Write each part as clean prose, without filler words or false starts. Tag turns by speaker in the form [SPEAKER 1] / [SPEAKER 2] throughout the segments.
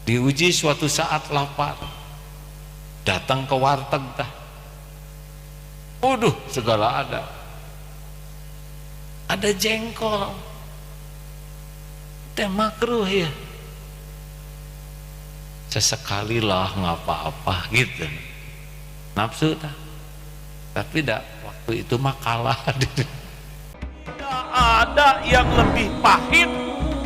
[SPEAKER 1] Diuji suatu saat lapar, datang ke warteg dah. Waduh, segala ada. Ada jengkol. Teh makruh ya. Sesekali lah nggak apa-apa gitu. Nafsu dah. Tapi dah waktu itu mah kalah. Tidak ada yang lebih pahit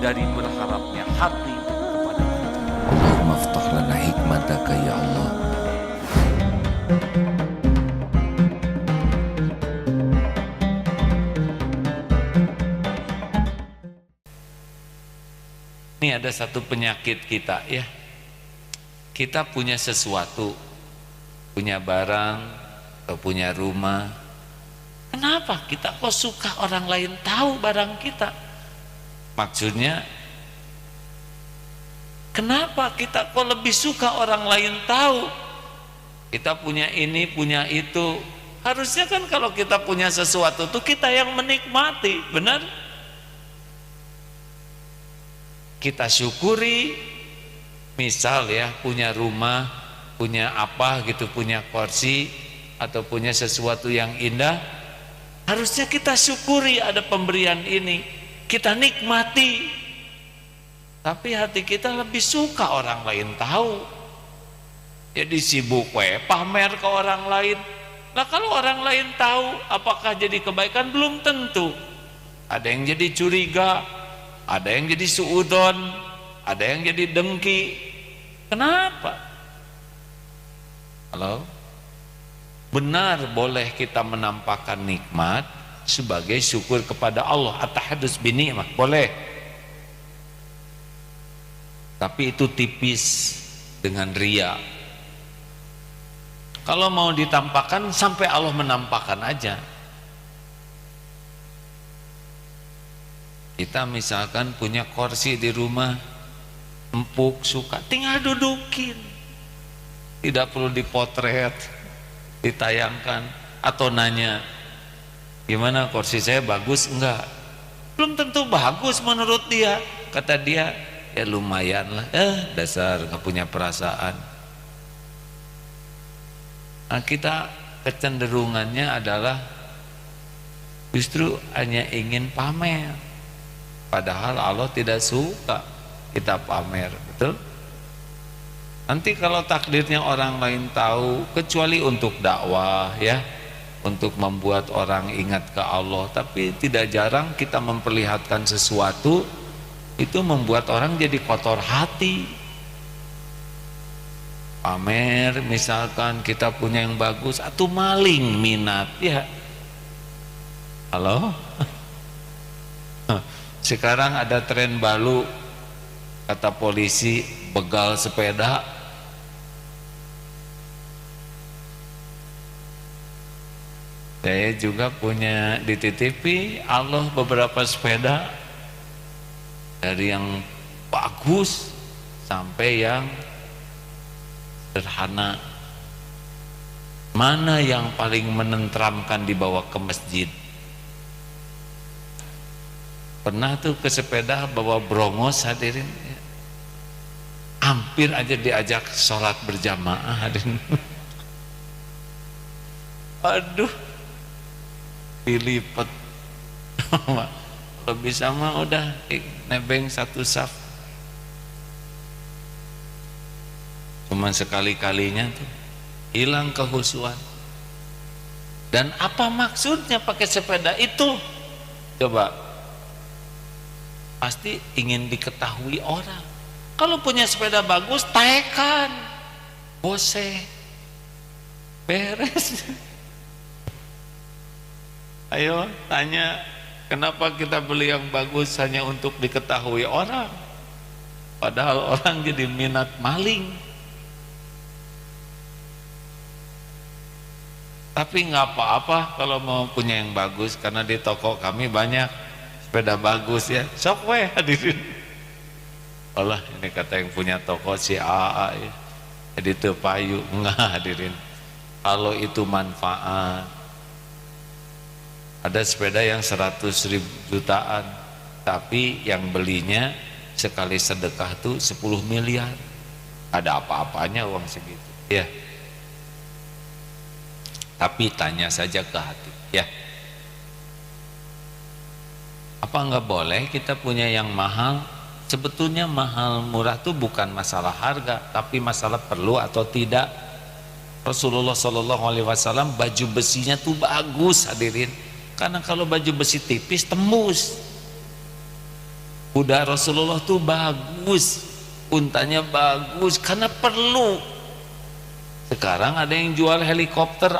[SPEAKER 1] dari berharapnya hati kepada kita.
[SPEAKER 2] Allahumma aftah lana hikmataka ya Allah.
[SPEAKER 1] Ini ada satu penyakit kita ya. Kita punya sesuatu, punya barang atau punya rumah. Kenapa kita kok suka orang lain tahu barang kita? Maksudnya, kenapa kita kok lebih suka orang lain tahu? Kita punya ini, punya itu. Harusnya kan kalau kita punya sesuatu tuh kita yang menikmati, benar? Kita syukuri, misal ya punya rumah, punya apa gitu, punya kursi atau punya sesuatu yang indah, harusnya kita syukuri ada pemberian ini, kita nikmati. Tapi hati kita lebih suka orang lain tahu. Jadi sibuk pamer ke orang lain. Nah kalau orang lain tahu, apakah jadi kebaikan? Belum tentu. Ada yang jadi curiga, ada yang jadi suudon, ada yang jadi dengki. Kenapa? Halo? Benar boleh kita menampakkan nikmat sebagai syukur kepada Allah, at-tahadus binikmah, boleh. Tapi itu tipis dengan riya. Kalau mau ditampakkan sampai Allah menampakkan aja. Kita misalkan punya kursi di rumah, empuk, suka, tinggal dudukin. Tidak perlu dipotret, ditayangkan, atau nanya, gimana kursi saya bagus? Enggak. Belum tentu bagus menurut dia. Kata dia, ya lumayan lah. Dasar gak punya perasaan. Nah, kita kecenderungannya adalah justru hanya ingin pamer. Padahal Allah tidak suka kita pamer, betul? Nanti kalau takdirnya orang lain tahu, kecuali untuk dakwah ya, untuk membuat orang ingat ke Allah. Tapi tidak jarang kita memperlihatkan sesuatu, itu membuat orang jadi kotor hati. Pamer, misalkan kita punya yang bagus, atau maling minat ya. Halo? Sekarang ada tren baru, kata polisi, begal sepeda. Saya juga punya dititipi Allah beberapa sepeda, dari yang bagus sampai yang sederhana. Mana yang paling menenteramkan dibawa ke masjid? Pernah tuh ke sepeda bawa brongos, hadirin, hampir aja diajak sholat berjamaah, hadirin. Aduh, dilipat. Kalau bisa mah udah nebeng satu saf. Cuman sekali-kalinya tuh hilang kehusuan. Dan apa maksudnya pakai sepeda itu? Coba, pasti ingin diketahui orang. Kalau punya sepeda bagus, taekan, bose, beres. Ayo tanya, kenapa kita beli yang bagus hanya untuk diketahui orang? Padahal orang jadi minat maling. Tapi nggak apa-apa kalau mau punya yang bagus, karena di toko kami banyak sepeda bagus ya. Sok weh hadirin. Allah, ini kata yang punya toko si AA ya. Jadi itu payu, enggak hadirin. Kalau itu manfaat. Ada sepeda yang 100.000 jutaan, tapi yang belinya sekali sedekah tuh 10 miliar. ada apa-apanya uang segitu ya. Tapi tanya saja ke hati ya, apa enggak boleh kita punya yang mahal? Sebetulnya mahal murah itu bukan masalah harga, tapi masalah perlu atau tidak. Rasulullah SAW baju besinya tuh bagus hadirin, karena kalau baju besi tipis tembus. Kuda Rasulullah tuh bagus, untanya bagus, karena perlu. Sekarang ada yang jual helikopter,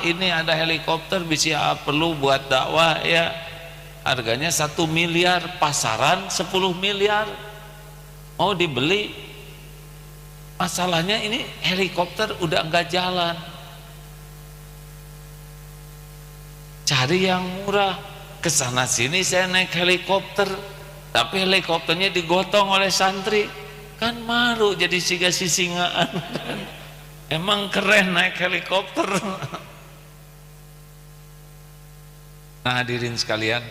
[SPEAKER 1] ini ada helikopter bisa perlu buat dakwah ya, harganya 1 miliar, pasaran 10 miliar, mau dibeli. Masalahnya ini helikopter udah enggak jalan, cari yang murah. Kesana sini saya naik helikopter, tapi helikopternya digotong oleh santri, kan malu jadi singaan. Emang keren naik helikopter. Nah hadirin sekalian,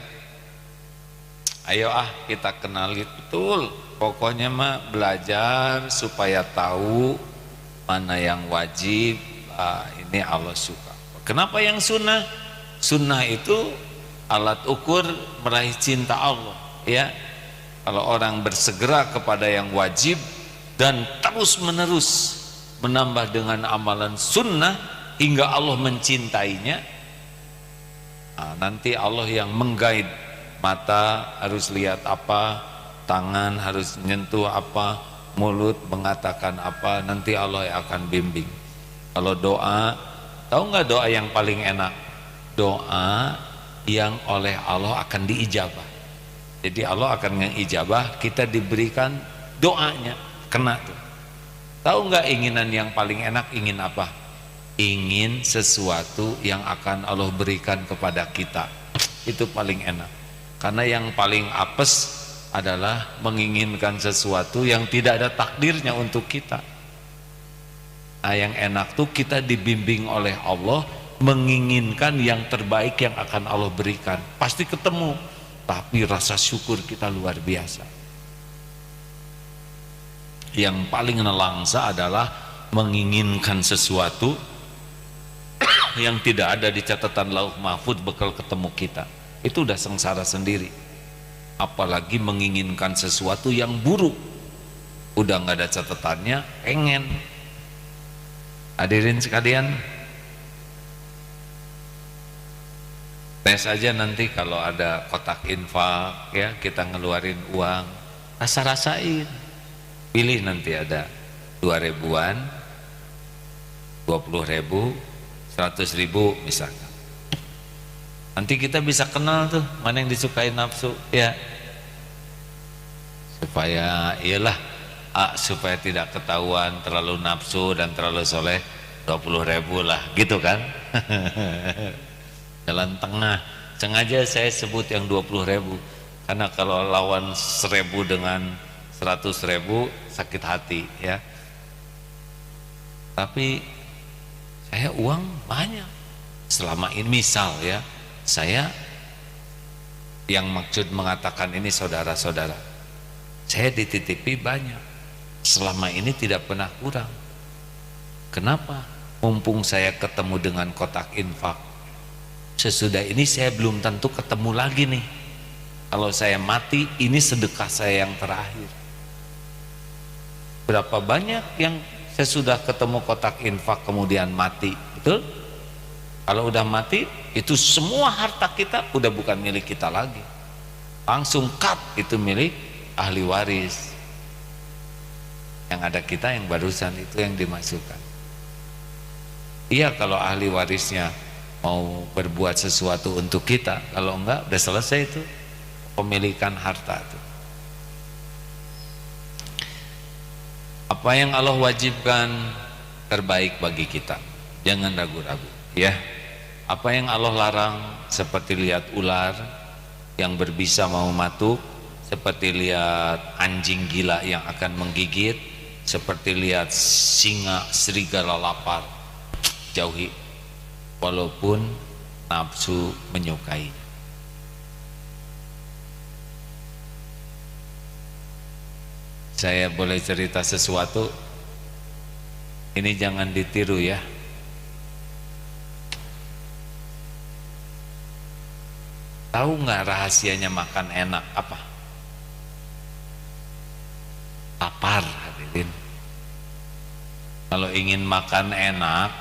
[SPEAKER 1] ayo kita kenali betul. Pokoknya mah belajar supaya tahu mana yang wajib. Ini Allah suka. Kenapa yang sunnah? Sunnah itu alat ukur meraih cinta Allah ya. Kalau orang bersegera kepada yang wajib dan terus menerus menambah dengan amalan sunnah hingga Allah mencintainya, nanti Allah yang mengguide. Mata harus lihat apa, tangan harus menyentuh apa, mulut mengatakan apa, nanti Allah yang akan bimbing. Kalau doa, tahu nggak doa yang paling enak? Doa yang oleh Allah akan diijabah. Jadi Allah akan mengijabah, kita diberikan doanya, kena tuh. Tahu nggak inginan yang paling enak? Ingin apa? Ingin sesuatu yang akan Allah berikan kepada kita. Itu paling enak. Karena yang paling apes adalah menginginkan sesuatu yang tidak ada takdirnya untuk kita. Nah yang enak tuh kita dibimbing oleh Allah menginginkan yang terbaik yang akan Allah berikan. Pasti ketemu, tapi rasa syukur kita luar biasa. Yang paling nelangsa adalah menginginkan sesuatu yang tidak ada di catatan lauh mahfuz bekal ketemu kita. Itu udah sengsara sendiri. Apalagi menginginkan sesuatu yang buruk, udah nggak ada catatannya, pengen. Hadirin sekalian, tes aja nanti kalau ada kotak infak ya, kita ngeluarin uang, rasa-rasain. Pilih nanti ada 2 ribuan, 20 ribu, 100 ribu misalkan. Nanti kita bisa kenal tuh mana yang disukai nafsu ya, supaya iyalah supaya tidak ketahuan terlalu nafsu dan terlalu soleh, 20 ribu lah gitu kan. Jalan tengah. Sengaja saya sebut yang 20 ribu, karena kalau lawan 1000 dengan 100 ribu sakit hati ya. Tapi saya uang banyak selama ini, misal ya, saya yang maksud mengatakan ini saudara-saudara, saya dititipi banyak, selama ini tidak pernah kurang. Kenapa? Mumpung saya ketemu dengan kotak infak, sesudah ini saya belum tentu ketemu lagi nih. Kalau saya mati, ini sedekah saya yang terakhir. Berapa banyak yang sesudah ketemu kotak infak kemudian mati, betul? Kalau udah mati, itu semua harta kita udah bukan milik kita lagi, langsung cut, itu milik ahli waris. Yang ada kita yang barusan itu yang dimasukkan. Iya kalau ahli warisnya mau berbuat sesuatu untuk kita, kalau enggak udah selesai itu pemilikan harta itu. Apa yang Allah wajibkan terbaik bagi kita, jangan ragu-ragu ya. Apa yang Allah larang, seperti lihat ular yang berbisa mau matuk, seperti lihat anjing gila yang akan menggigit, seperti lihat singa serigala lapar, jauhi walaupun nafsu menyukai. Saya boleh cerita sesuatu. Ini jangan ditiru ya. Tahu nggak rahasianya makan enak apa? Lapar, hadirin. Kalau ingin makan enak,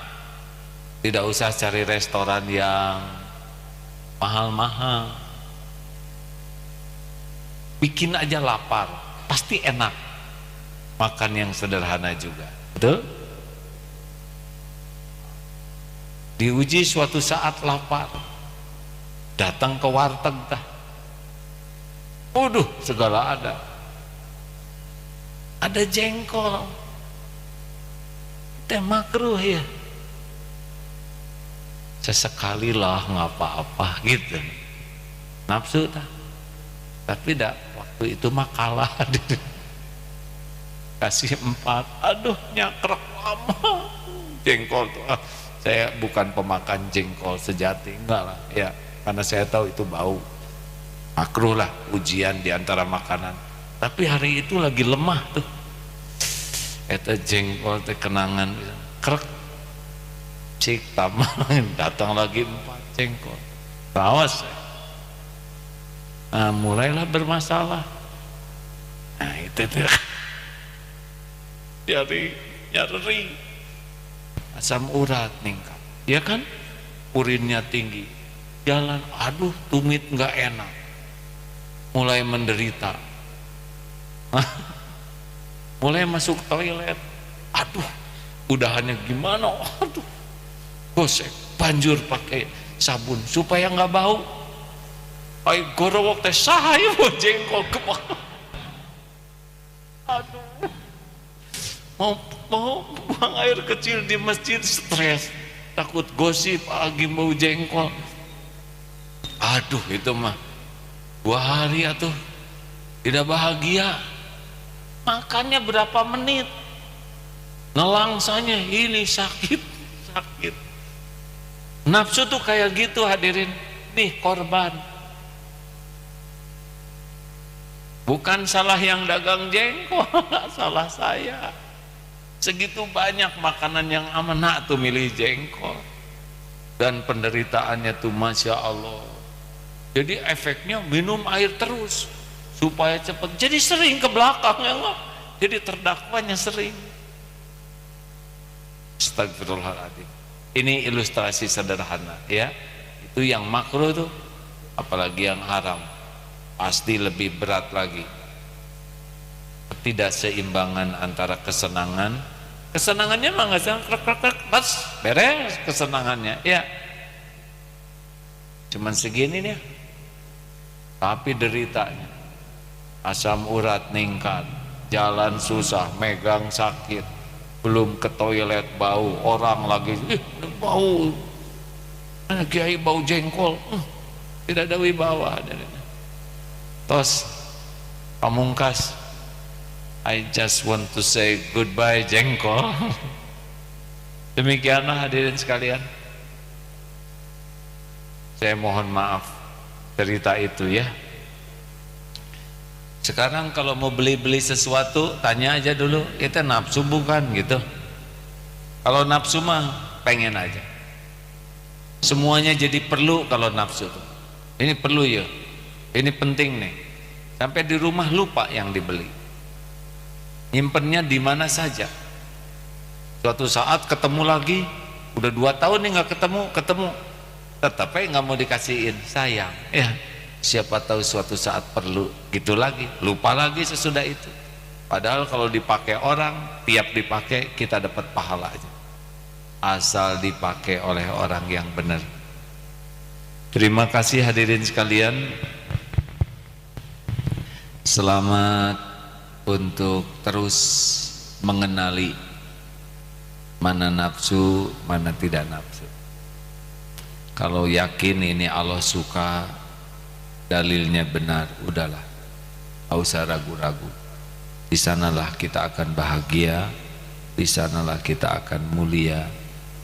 [SPEAKER 1] tidak usah cari restoran yang mahal-mahal. Bikin aja lapar, pasti enak. Makan yang sederhana juga, betul? Diuji suatu saat lapar, datang ke warteg dah. Waduh, segala ada. Ada jengkol. Teh makruh ya. Sesekali lah nggak apa-apa gitu. Nafsu dah. Tapi dah waktu itu mah kalah. Kasih 4, aduh nyakrek lama. Jengkol tuh. Saya bukan pemakan jengkol sejati, enggak lah ya, karena saya tahu itu bau. Makruh lah ujian diantara makanan. Tapi hari itu lagi lemah tuh. Eta jengkol teh kenangan krek. Cik tamang datang lagi 4 jengkol. Awas. Nah, mulailah bermasalah. Nah, itu tuh. Nyari asam urat meningkat, ya kan? Urinnya tinggi, jalan, aduh tumit nggak enak, mulai menderita, mulai masuk toilet, aduh udahannya gimana, aduh gosek, banjur pakai sabun supaya nggak bau. Ay gorowok teh saha mau jengkol kemana? Aduh, mau buang air kecil di masjid stres, takut gosip lagi mau jengkol. Aduh itu mah 2 hari atuh tidak bahagia. Makannya berapa menit nelangsanya ini sakit. Nafsu tuh kayak gitu hadirin. Nih korban, bukan salah yang dagang jengkol, salah saya. Segitu banyak makanan yang amanah tuh milih jengkol, dan penderitaannya tuh masya Allah. Jadi efeknya minum air terus supaya cepat, jadi sering ke belakang ya Allah. Jadi terdakwanya sering. Astagfirullahaladzim. Ini ilustrasi sederhana ya. Itu yang makruh tuh, apalagi yang haram pasti lebih berat lagi. Ketidakseimbangan antara kesenangannya mah nggak usah krek pas beres kesenangannya ya, cuman segini nih, tapi deritanya asam urat meningkat, jalan susah, megang sakit, belum ke toilet bau, orang lagi bau, kiai bau jengkol, tidak ada wibawa. Tos pamungkas, I just want to say goodbye jengkol. Demikianlah hadirin sekalian. Saya mohon maaf cerita itu ya. Sekarang kalau mau beli-beli sesuatu, tanya aja dulu, kita nafsu bukan gitu. Kalau nafsu mah pengen aja. Semuanya jadi perlu kalau nafsu tuh. Ini perlu ya. Ini penting nih. Sampai di rumah lupa yang dibeli. Nyimpennya di mana saja. Suatu saat ketemu lagi, udah 2 tahun nih nggak ketemu, tetap aja nggak mau dikasihin, sayang. Ya, siapa tahu suatu saat perlu, gitu lagi, lupa lagi sesudah itu. Padahal kalau dipakai orang, tiap dipakai kita dapat pahala aja. Asal dipakai oleh orang yang benar. Terima kasih hadirin sekalian. Selamat untuk terus mengenali mana nafsu, mana tidak nafsu. Kalau yakin ini Allah suka, dalilnya benar, udahlah, nggak usah ragu-ragu. Di sanalah kita akan bahagia, di sanalah kita akan mulia,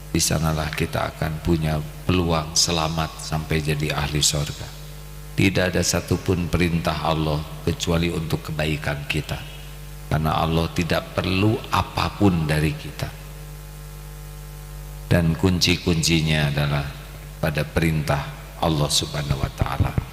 [SPEAKER 1] di sanalah kita akan punya peluang selamat sampai jadi ahli surga. Tidak ada satupun perintah Allah kecuali untuk kebaikan kita. Karena Allah tidak perlu apapun dari kita. dan kunci-kuncinya adalah pada perintah Allah Subhanahu wa taala.